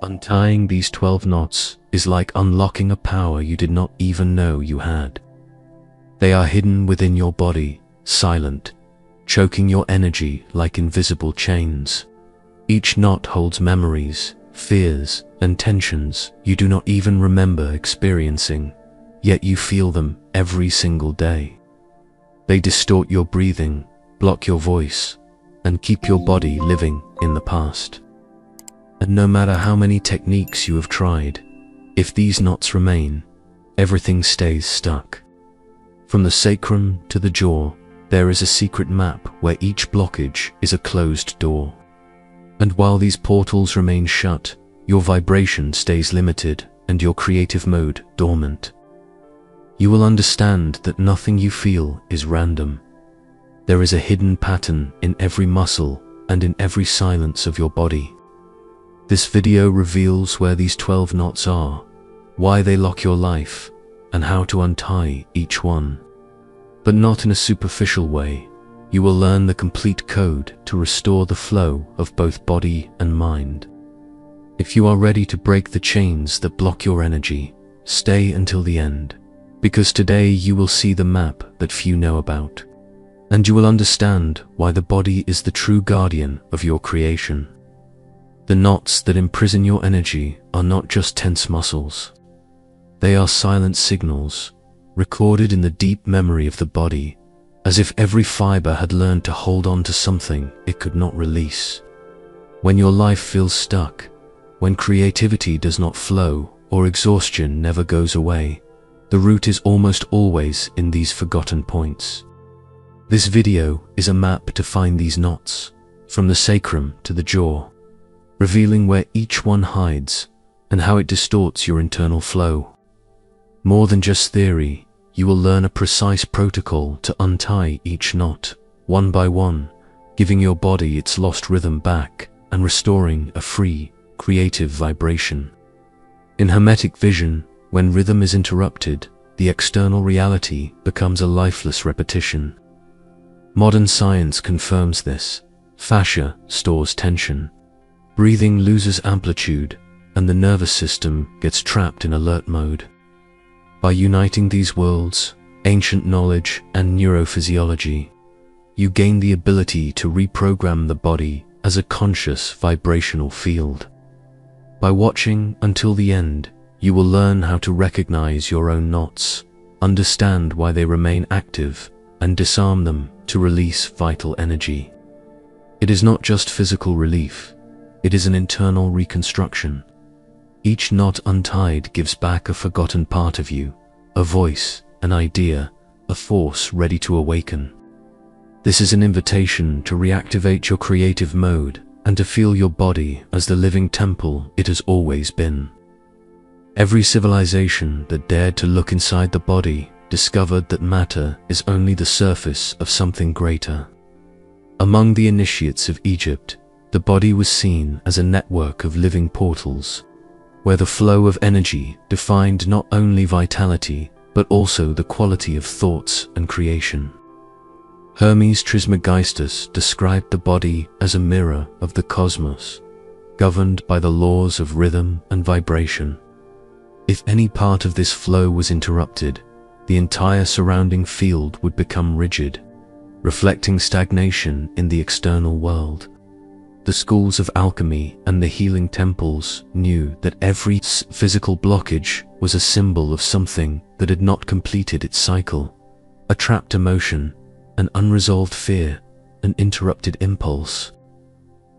Untying these 12 knots is like unlocking a power you did not even know you had. They are hidden within your body, silent, choking your energy like invisible chains. Each knot holds memories, fears, and tensions you do not even remember experiencing, yet you feel them every single day. They distort your breathing, block your voice, and keep your body living in the past. And no matter how many techniques you have tried, if these knots remain, everything stays stuck. From the sacrum to the jaw, there is a secret map where each blockage is a closed door. And while these portals remain shut, your vibration stays limited and your creative mode dormant. You will understand that nothing you feel is random. There is a hidden pattern in every muscle and in every silence of your body. This video reveals where these 12 knots are, why they lock your life, and how to untie each one. But not in a superficial way. You will learn the complete code to restore the flow of both body and mind. If you are ready to break the chains that block your energy, stay until the end, because today you will see the map that few know about, and you will understand why the body is the true guardian of your creation. The knots that imprison your energy are not just tense muscles. They are silent signals, recorded in the deep memory of the body, as if every fiber had learned to hold on to something it could not release. When your life feels stuck, when creativity does not flow or exhaustion never goes away, the root is almost always in these forgotten points. This video is a map to find these knots, from the sacrum to the jaw, revealing where each one hides and how it distorts your internal flow. More than just theory, you will learn a precise protocol to untie each knot, one by one, giving your body its lost rhythm back and restoring a free, creative vibration. In hermetic vision, when rhythm is interrupted, the external reality becomes a lifeless repetition. Modern science confirms this. Fascia stores tension. Breathing loses amplitude, and the nervous system gets trapped in alert mode. By uniting these worlds, ancient knowledge and neurophysiology, you gain the ability to reprogram the body as a conscious vibrational field. By watching until the end, you will learn how to recognize your own knots, understand why they remain active, and disarm them to release vital energy. It is not just physical relief, it is an internal reconstruction. Each knot untied gives back a forgotten part of you, a voice, an idea, a force ready to awaken. This is an invitation to reactivate your creative mode and to feel your body as the living temple it has always been. Every civilization that dared to look inside the body discovered that matter is only the surface of something greater. Among the initiates of Egypt, the body was seen as a network of living portals, where the flow of energy defined not only vitality, but also the quality of thoughts and creation. Hermes Trismegistus described the body as a mirror of the cosmos, governed by the laws of rhythm and vibration. If any part of this flow was interrupted, the entire surrounding field would become rigid, reflecting stagnation in the external world. The schools of alchemy and the healing temples knew that every physical blockage was a symbol of something that had not completed its cycle, a trapped emotion, an unresolved fear, an interrupted impulse.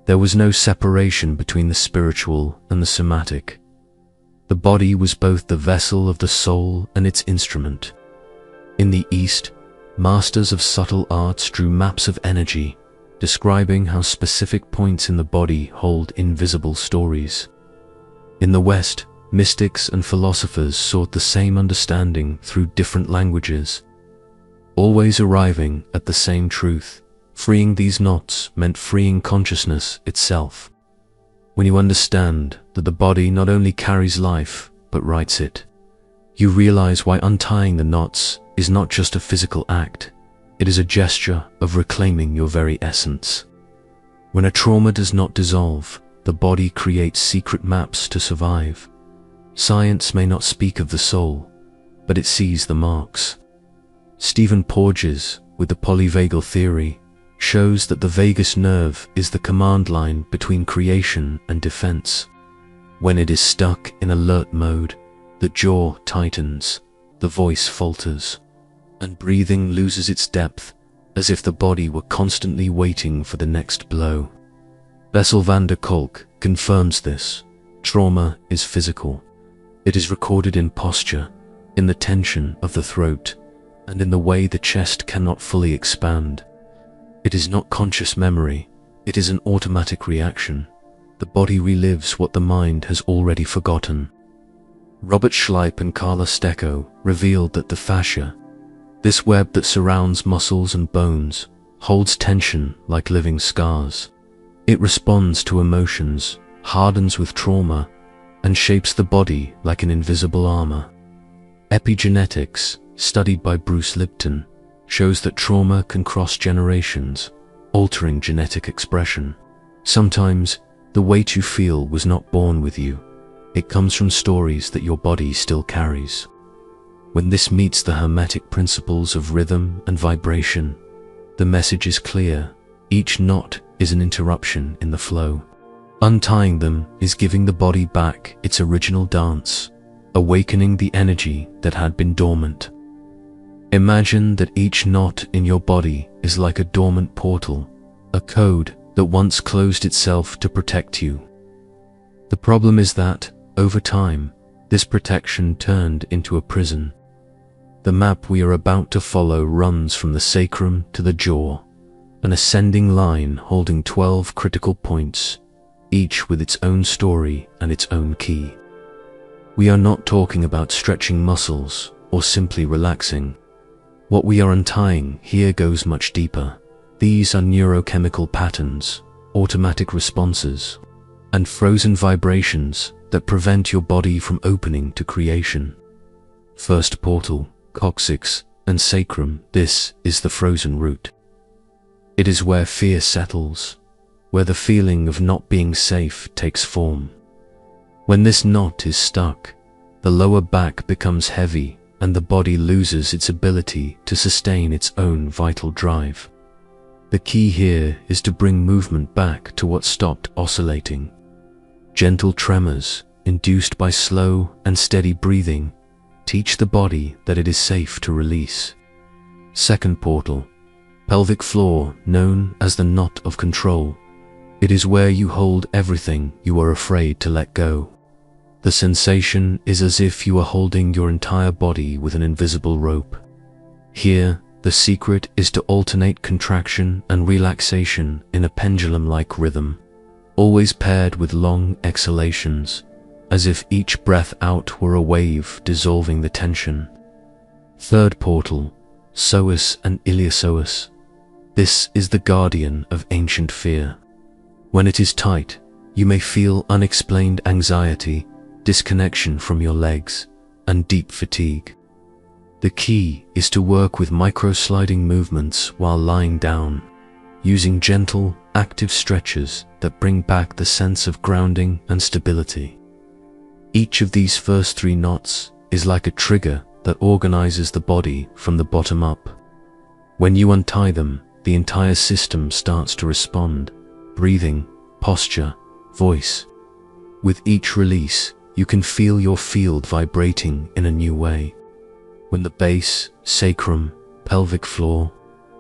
There was no separation between the spiritual and the somatic. The body was both the vessel of the soul and its instrument. In the East, masters of subtle arts drew maps of energy, describing how specific points in the body hold invisible stories. In the West, mystics and philosophers sought the same understanding through different languages, always arriving at the same truth. Freeing these knots meant freeing consciousness itself. When you understand that the body not only carries life, but writes it, you realize why untying the knots is not just a physical act. It is a gesture of reclaiming your very essence. When a trauma does not dissolve, the body creates secret maps to survive. Science may not speak of the soul, but it sees the marks. Stephen Porges, with the polyvagal theory, shows that the vagus nerve is the command line between creation and defense. When it is stuck in alert mode, the jaw tightens, the voice falters, and breathing loses its depth, as if the body were constantly waiting for the next blow. Bessel van der Kolk confirms this. Trauma is physical. It is recorded in posture, in the tension of the throat, and in the way the chest cannot fully expand. It is not conscious memory, it is an automatic reaction. The body relives what the mind has already forgotten. Robert Schleip and Carla Stecco revealed that the fascia, this web that surrounds muscles and bones, holds tension like living scars. It responds to emotions, hardens with trauma, and shapes the body like an invisible armor. Epigenetics, studied by Bruce Lipton, shows that trauma can cross generations, altering genetic expression. Sometimes, the weight you feel was not born with you. It comes from stories that your body still carries. When this meets the hermetic principles of rhythm and vibration, the message is clear. Each knot is an interruption in the flow. Untying them is giving the body back its original dance, awakening the energy that had been dormant. Imagine that each knot in your body is like a dormant portal, a code that once closed itself to protect you. The problem is that, over time, this protection turned into a prison. The map we are about to follow runs from the sacrum to the jaw, an ascending line holding 12 critical points, each with its own story and its own key. We are not talking about stretching muscles or simply relaxing. What we are untying here goes much deeper. These are neurochemical patterns, automatic responses, and frozen vibrations that prevent your body from opening to creation. First portal, coccyx, and sacrum. This is the frozen root. It is where fear settles, where the feeling of not being safe takes form. When this knot is stuck, the lower back becomes heavy and the body loses its ability to sustain its own vital drive. The key here is to bring movement back to what stopped oscillating. Gentle tremors, induced by slow and steady breathing, teach the body that it is safe to release. Second portal, pelvic floor, known as the knot of control. It is where you hold everything you are afraid to let go. The sensation is as if you are holding your entire body with an invisible rope. Here, the secret is to alternate contraction and relaxation in a pendulum-like rhythm, always paired with long exhalations, as if each breath out were a wave dissolving the tension. Third portal, psoas and iliopsoas. This is the guardian of ancient fear. When it is tight, you may feel unexplained anxiety, disconnection from your legs, and deep fatigue. The key is to work with micro-sliding movements while lying down, using gentle, active stretches that bring back the sense of grounding and stability. Each of these first 3 knots is like a trigger that organizes the body from the bottom up. When you untie them, the entire system starts to respond: breathing, posture, voice. With each release, you can feel your field vibrating in a new way. When the base, sacrum, pelvic floor,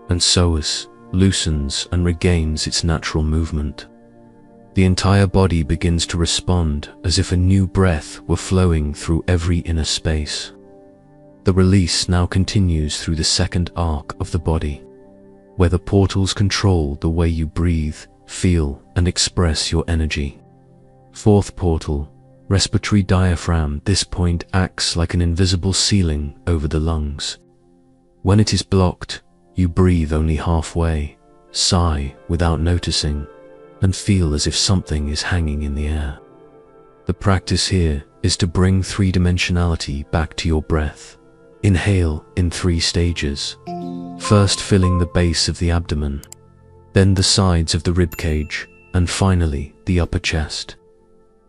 and psoas loosens and regains its natural movement, the entire body begins to respond as if a new breath were flowing through every inner space. The release now continues through the second arc of the body, where the portals control the way you breathe, feel, and express your energy. Fourth portal, respiratory diaphragm. This point acts like an invisible ceiling over the lungs. When it is blocked, you breathe only halfway, sigh without noticing, and feel as if something is hanging in the air. The practice here is to bring 3-dimensionality back to your breath. Inhale in 3 stages, first filling the base of the abdomen, then the sides of the rib cage, and finally the upper chest.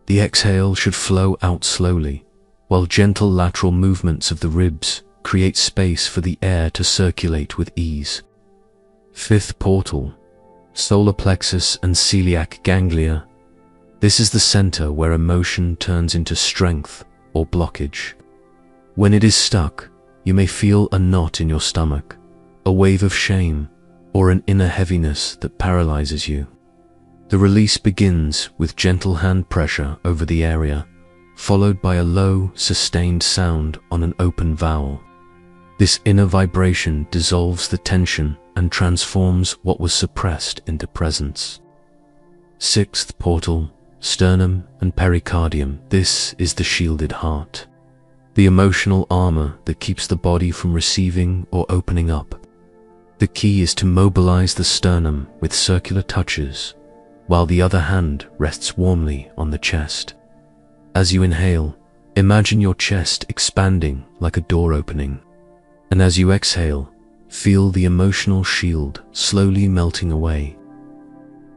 The exhale should flow out slowly, while gentle lateral movements of the ribs create space for the air to circulate with ease. Fifth portal, solar plexus and celiac ganglia. This is the center where emotion turns into strength or blockage. When it is stuck, you may feel a knot in your stomach, a wave of shame, or an inner heaviness that paralyzes you. The release begins with gentle hand pressure over the area, followed by a low, sustained sound on an open vowel. This inner vibration dissolves the tension and transforms what was suppressed into presence. Sixth portal, sternum and pericardium. This is the shielded heart, the emotional armor that keeps the body from receiving or opening up. The key is to mobilize the sternum with circular touches, while the other hand rests warmly on the chest. As you inhale, imagine your chest expanding like a door opening, and as you exhale, feel the emotional shield slowly melting away.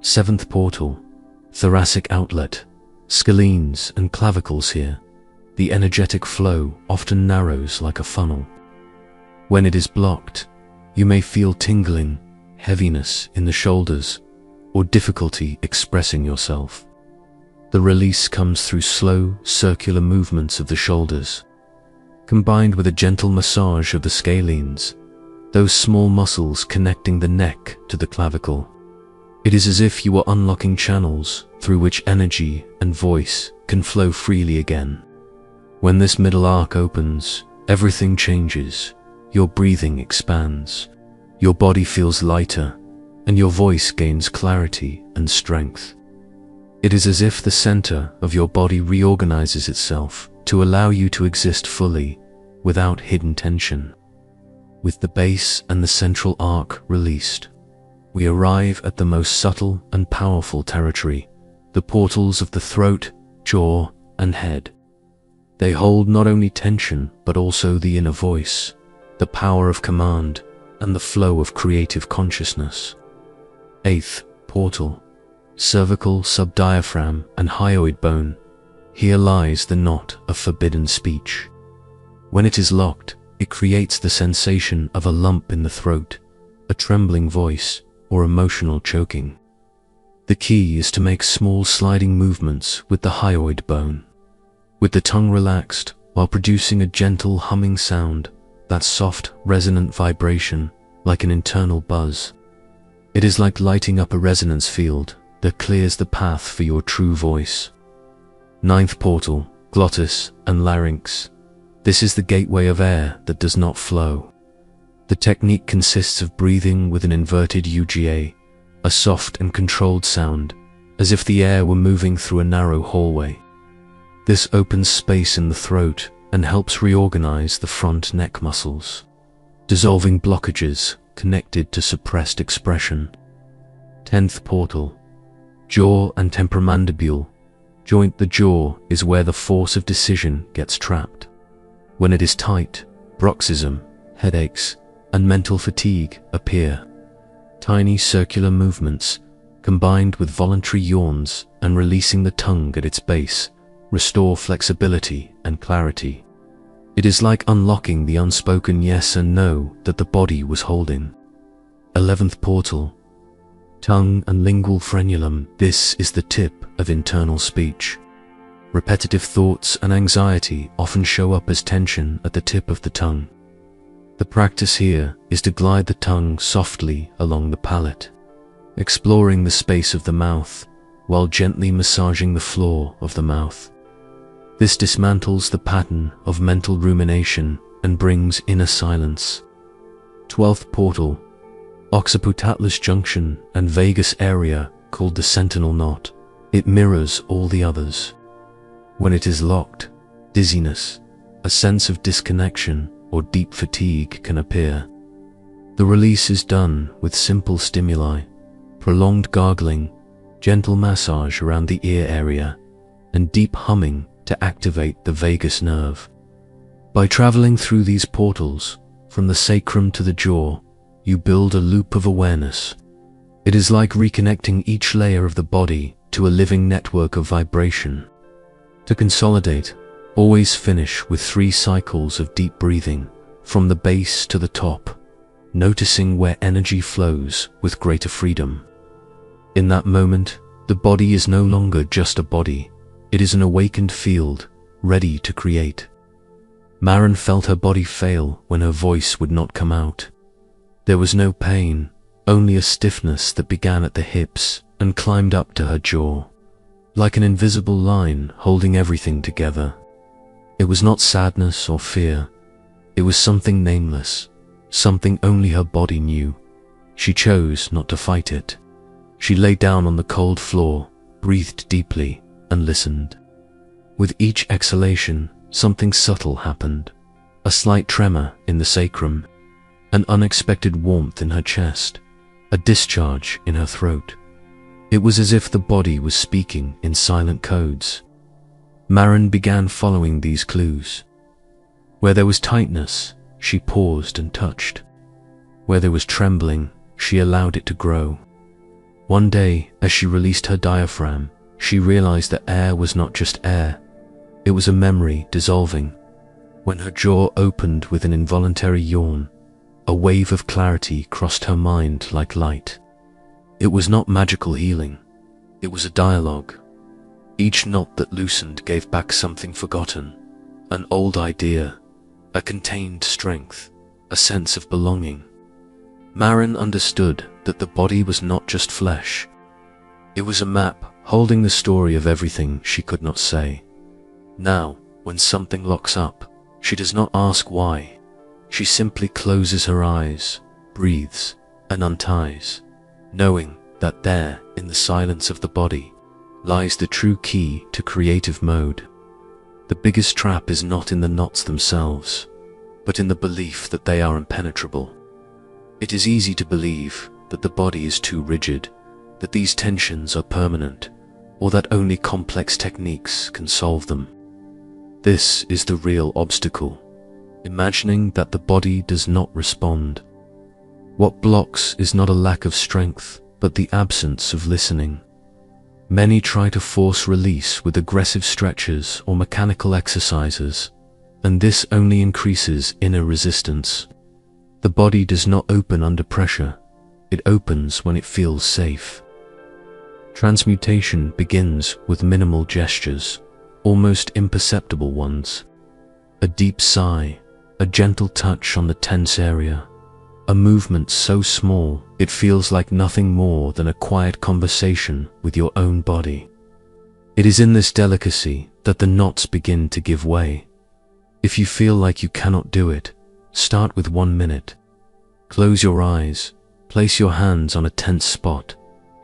Seventh portal, thoracic outlet, scalenes and clavicles here. The energetic flow often narrows like a funnel. When it is blocked, you may feel tingling, heaviness in the shoulders, or difficulty expressing yourself. The release comes through slow, circular movements of the shoulders, combined with a gentle massage of the scalenes, those small muscles connecting the neck to the clavicle. It is as if you are unlocking channels through which energy and voice can flow freely again. When this middle arc opens, everything changes. Your breathing expands, your body feels lighter, and your voice gains clarity and strength. It is as if the center of your body reorganizes itself to allow you to exist fully, without hidden tension. With the base and the central arc released, we arrive at the most subtle and powerful territory, the portals of the throat, jaw, and head. They hold not only tension, but also the inner voice, the power of command, and the flow of creative consciousness. Eighth portal, cervical subdiaphragm and hyoid bone. Here lies the knot of forbidden speech. When it is locked, it creates the sensation of a lump in the throat, a trembling voice, or emotional choking. The key is to make small sliding movements with the hyoid bone, with the tongue relaxed while producing a gentle humming sound, that soft, resonant vibration like an internal buzz. It is like lighting up a resonance field that clears the path for your true voice. Ninth portal, glottis and larynx. This is the gateway of air that does not flow. The technique consists of breathing with an inverted UGA, a soft and controlled sound, as if the air were moving through a narrow hallway. This opens space in the throat and helps reorganize the front neck muscles, dissolving blockages connected to suppressed expression. 10th portal, jaw and temporomandibule joint. The jaw is where the force of decision gets trapped. When it is tight, bruxism, headaches, and mental fatigue appear. Tiny circular movements, combined with voluntary yawns and releasing the tongue at its base, restore flexibility and clarity. It is like unlocking the unspoken yes and no that the body was holding. 11th portal, tongue and lingual frenulum. This is the tip of internal speech. Repetitive thoughts and anxiety often show up as tension at the tip of the tongue. The practice here is to glide the tongue softly along the palate, exploring the space of the mouth while gently massaging the floor of the mouth. This dismantles the pattern of mental rumination and brings inner silence. 12th portal, occiput-atlas junction and vagus area, called the sentinel knot. It mirrors all the others. When it is locked, dizziness, a sense of disconnection, or deep fatigue can appear. The release is done with simple stimuli, prolonged gargling, gentle massage around the ear area, and deep humming to activate the vagus nerve. By traveling through these portals, from the sacrum to the jaw, you build a loop of awareness. It is like reconnecting each layer of the body to a living network of vibration. To consolidate, always finish with 3 cycles of deep breathing, from the base to the top, noticing where energy flows with greater freedom. In that moment, the body is no longer just a body, it is an awakened field, ready to create. Maren felt her body fail when her voice would not come out. There was no pain, only a stiffness that began at the hips and climbed up to her jaw, like an invisible line holding everything together. It was not sadness or fear, it was something nameless, something only her body knew. She chose not to fight it. She lay down on the cold floor, breathed deeply, and listened. With each exhalation, something subtle happened. A slight tremor in the sacrum, an unexpected warmth in her chest, a discharge in her throat. It was as if the body was speaking in silent codes. Maren began following these clues. Where there was tightness, she paused and touched. Where there was trembling, she allowed it to grow. One day, as she released her diaphragm, she realized that air was not just air. It was a memory dissolving. When her jaw opened with an involuntary yawn, a wave of clarity crossed her mind like light. It was not magical healing. It was a dialogue. Each knot that loosened gave back something forgotten, an old idea, a contained strength, a sense of belonging. Maren understood that the body was not just flesh. It was a map holding the story of everything she could not say. Now, when something locks up, she does not ask why. She simply closes her eyes, breathes, and unties, knowing that there, in the silence of the body, lies the true key to creative mode. The biggest trap is not in the knots themselves, but in the belief that they are impenetrable. It is easy to believe that the body is too rigid, that these tensions are permanent, or that only complex techniques can solve them. This is the real obstacle, imagining that the body does not respond. What blocks is not a lack of strength, but the absence of listening. Many try to force release with aggressive stretches or mechanical exercises, and this only increases inner resistance. The body does not open under pressure, it opens when it feels safe. Transmutation begins with minimal gestures, almost imperceptible ones. A deep sigh, a gentle touch on the tense area, a movement so small it feels like nothing more than a quiet conversation with your own body. It is in this delicacy that the knots begin to give way. If you feel like you cannot do it, start with 1 minute. Close your eyes, place your hands on a tense spot,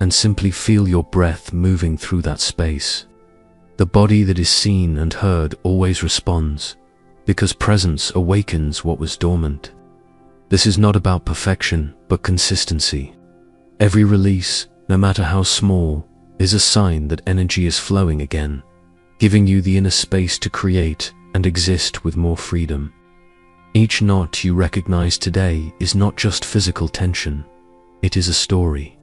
and simply feel your breath moving through that space. The body that is seen and heard always responds, because presence awakens what was dormant. This is not about perfection, but consistency. Every release, no matter how small, is a sign that energy is flowing again, giving you the inner space to create and exist with more freedom. Each knot you recognize today is not just physical tension, it is a story.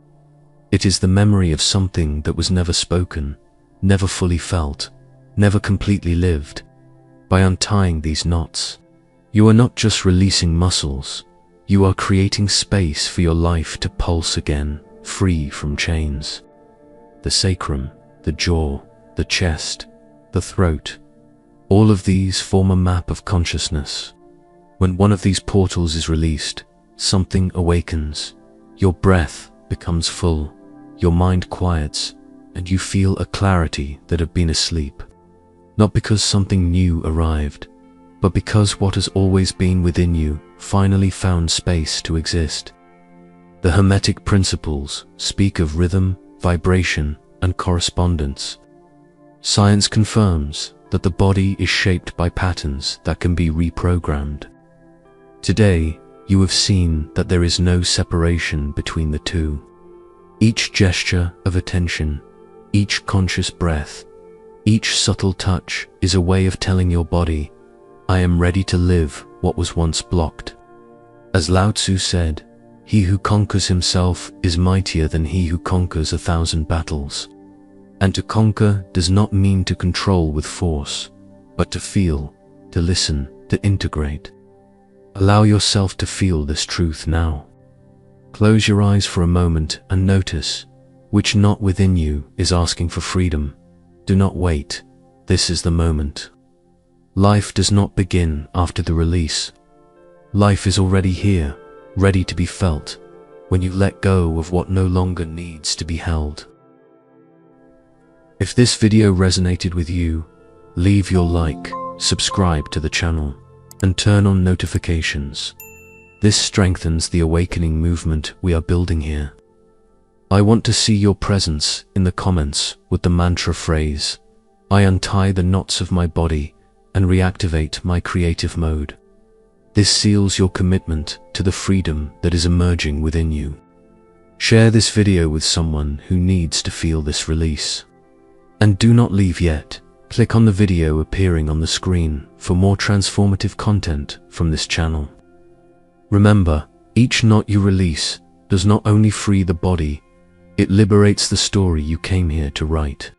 It is the memory of something that was never spoken, never fully felt, never completely lived. By untying these knots, you are not just releasing muscles, you are creating space for your life to pulse again, free from chains. The sacrum, the jaw, the chest, the throat, all of these form a map of consciousness. When one of these portals is released, something awakens. Your breath becomes full, your mind quiets, and you feel a clarity that had been asleep. Not because something new arrived, but because what has always been within you finally found space to exist. The Hermetic principles speak of rhythm, vibration, and correspondence. Science confirms that the body is shaped by patterns that can be reprogrammed. Today, you have seen that there is no separation between the two. Each gesture of attention, each conscious breath, each subtle touch is a way of telling your body, I am ready to live what was once blocked. As Lao Tzu said, He who conquers himself is mightier than he who conquers 1,000 battles. And to conquer does not mean to control with force, but to feel, to listen, to integrate. Allow yourself to feel this truth now. Close your eyes for a moment and notice which knot within you is asking for freedom. Do not wait. This is the moment. Life does not begin after the release. Life is already here, ready to be felt, when you let go of what no longer needs to be held. If this video resonated with you, leave your like, subscribe to the channel, and turn on notifications. This strengthens the awakening movement we are building here. I want to see your presence in the comments with the mantra phrase, "I untie the knots of my body and reactivate my creative mode." This seals your commitment to the freedom that is emerging within you. Share this video with someone who needs to feel this release. And do not leave yet. Click on the video appearing on the screen for more transformative content from this channel. Remember, each knot you release does not only free the body, it liberates the story you came here to write.